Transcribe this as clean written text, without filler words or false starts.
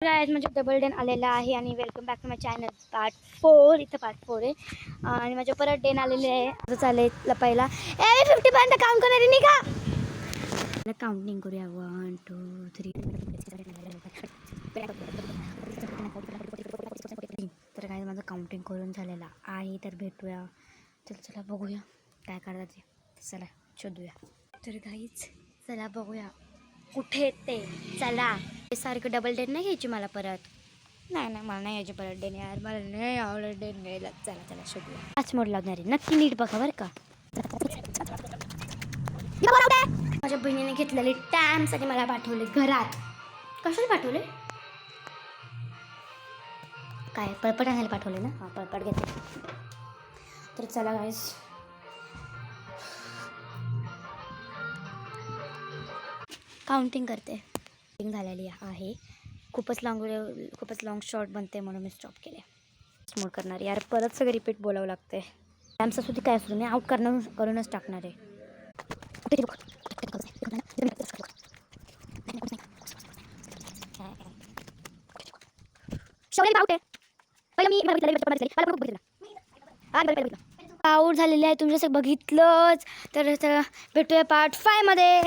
Guys म्हणजे double Den आलेला आहे आणि welcome back to my channel part 4. इथं पार्ट 4 आहे आणि माझ्या परत डेन आलेले आहे. आता चालेल पहिला 50 पर्यंत काउंट करणार नाही का. काउंटिंग करूया 1 2 3. तर काय माझं काउंटिंग करून झालेला आहे. तर भेटूया. चला बघूया काय करतात ते. चला शोधूया. तर गाईच चला बघूया कुठे ते. चला सारखं डबल डेन नाही घ्यायची मला परत. नाही मला नाही यायची परत डेन यार. मला नाही आवडत डेन घ्यायला. चला शोधूया. 5 मोड लागणार आहे. नक्की नीट बघा बरं का. माझ्या बहिणीने घेतलेले टॅम्पसाठी मला पाठवले घरात. कशाला पाठवले काय पळपट आणायला पाठवले ना. हां पळपट घेतले. तर चला गाईस काउंटिंग करते. झालेली आहे. खूपच लॉंग शॉर्ट बनते म्हणून मी स्टॉप केले. स्मोर करणार यार. परत सगळं रिपीट बोलावं लागते. टॅम्पचं सुद्धा काय असू मी आउट करूनच टाकणार आहे. आउट झालेले आहे. तुमचं बघितलंच तर भेटूया पार्ट 5 मध्ये.